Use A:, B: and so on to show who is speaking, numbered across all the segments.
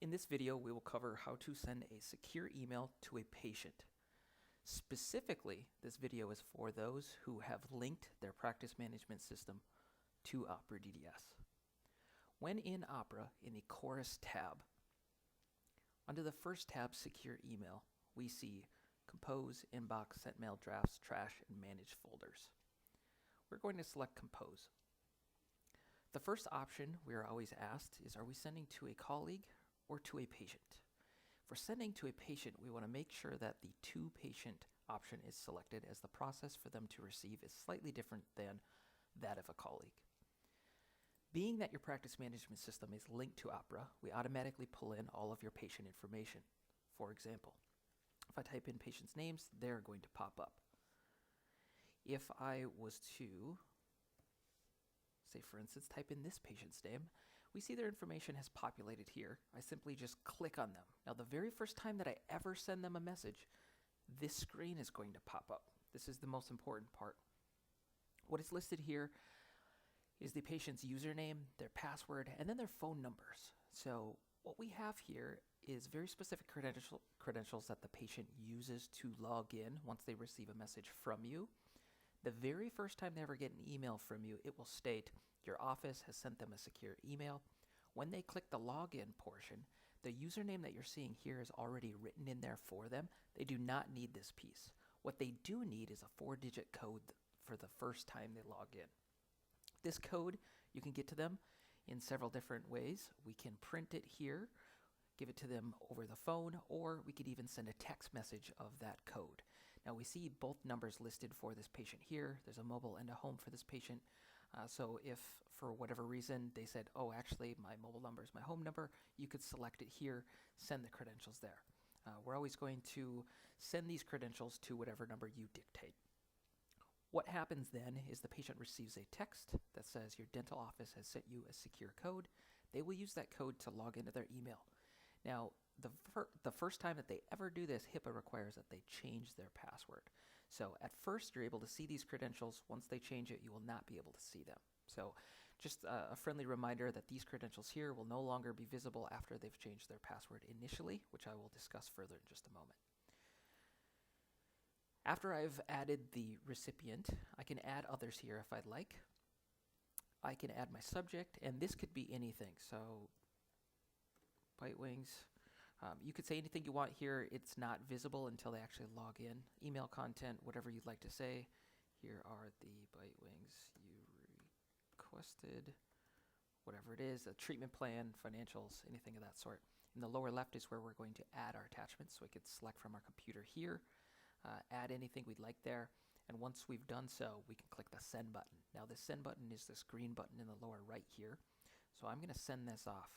A: In this video, we will cover how to send a secure email to a patient. Specifically, this video is for those who have linked their practice management system to OperaDDS. When in Opera, in the Chorus tab, under the first tab, Secure Email, we see Compose, Inbox, Sent Mail, Drafts, Trash, and Manage Folders. We're going to select Compose. The first option we are always asked is, are we sending to a colleague or to a patient? If we're sending to a patient, we want to make sure that the to patient option is selected, as the process for them to receive is slightly different than that of a colleague. Being that your practice management system is linked to Opera, we automatically pull in all of your patient information. For example, if I type in patients' names, they're going to pop up. If I was to, say for instance, type in this patient's name, we see their information has populated here. I simply just click on them. Now, the very first time that I ever send them a message, this screen is going to pop up. This is the most important part. What is listed here is the patient's username, their password, and then their phone numbers. So what we have here is very specific credentials that the patient uses to log in once they receive a message from you. The very first time they ever get an email from you, it will state your office has sent them a secure email. When they click the login portion, the username that you're seeing here is already written in there for them. They do not need this piece. What they do need is a 4-digit code for the first time they log in. This code, you can get to them in several different ways. We can print it here, give it to them over the phone, or we could even send a text message of that code. Now we see both numbers listed for this patient here. There's a mobile and a home for this patient. So if for whatever reason they said, oh, actually my mobile number is my home number, you could select it here, send the credentials there. We're always going to send these credentials to whatever number you dictate. What happens then is the patient receives a text that says your dental office has sent you a secure code. They will use that code to log into their email. Now, the first time that they ever do this, HIPAA requires that they change their password. So at first, you're able to see these credentials. Once they change it, you will not be able to see them. So just a friendly reminder that these credentials here will no longer be visible after they've changed their password initially, which I will discuss further in just a moment. After I've added the recipient, I can add others here if I'd like. I can add my subject, and this could be anything. So Bite Wings. You could say anything you want here. It's not visible until they actually log in. Email content, whatever you'd like to say. Here are the Bite Wings you requested, whatever it is, a treatment plan, financials, anything of that sort. In the lower left is where we're going to add our attachments. So we could select from our computer here, add anything we'd like there. And once we've done so, we can click the send button. Now the send button is this green button in the lower right here. So I'm going to send this off.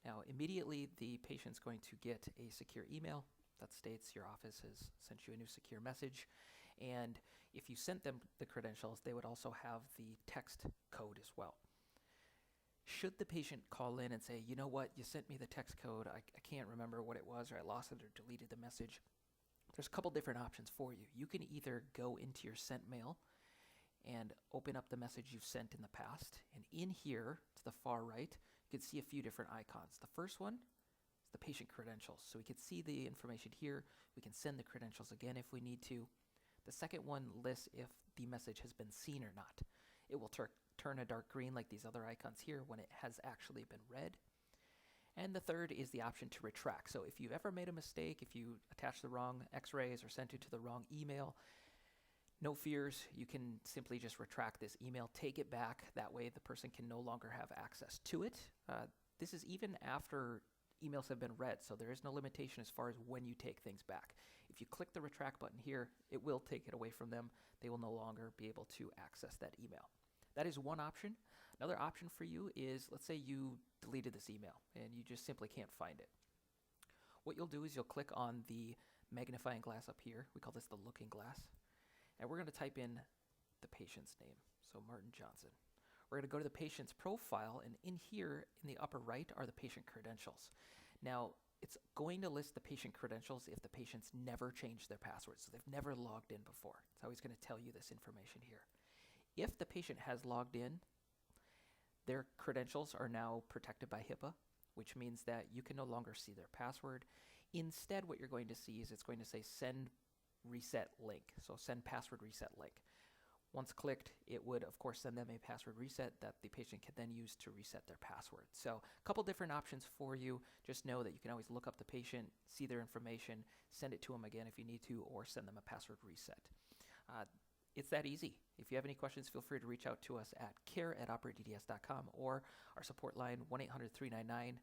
A: Now, immediately, the patient's going to get a secure email that states your office has sent you a new secure message. And if you sent them the credentials, they would also have the text code as well. Should the patient call in and say, you know what, you sent me the text code, I can't remember what it was, or I lost it or deleted the message, there's a couple different options for you. You can either go into your sent mail and open up the message you've sent in the past. And in here, to the far right, you can see a few different icons. The first one is the patient credentials. So we can see the information here. We can send the credentials again if we need to. The second one lists if the message has been seen or not. It will turn a dark green like these other icons here when it has actually been read. And the third is the option to retract. So if you've ever made a mistake, if you attached the wrong x-rays or sent it to the wrong email, no fears, you can simply just retract this email, take it back. That way the person can no longer have access to it. This is even after emails have been read, so there is no limitation as far as when you take things back. If you click the retract button here, it will take it away from them. They will no longer be able to access that email. That is one option. Another option for you is, let's say you deleted this email and you just simply can't find it. What you'll do is you'll click on the magnifying glass up here. We call this the looking glass. And we're going to type in the patient's name, so Martin Johnson. We're going to go to the patient's profile, and in here, in the upper right, are the patient credentials. Now, it's going to list the patient credentials if the patient's never changed their password, so they've never logged in before. It's always going to tell you this information here. If the patient has logged in, their credentials are now protected by HIPAA. which means that you can no longer see their password. Instead, what you're going to see is it's going to say send reset link. So send password reset link. Once clicked, it would, of course, send them a password reset that the patient can then use to reset their password. So a couple different options for you. Just know that you can always look up the patient, see their information, send it to them again if you need to, or send them a password reset. It's that easy. If you have any questions, feel free to reach out to us at care@operadds.com or our support line 1-800-399-9171.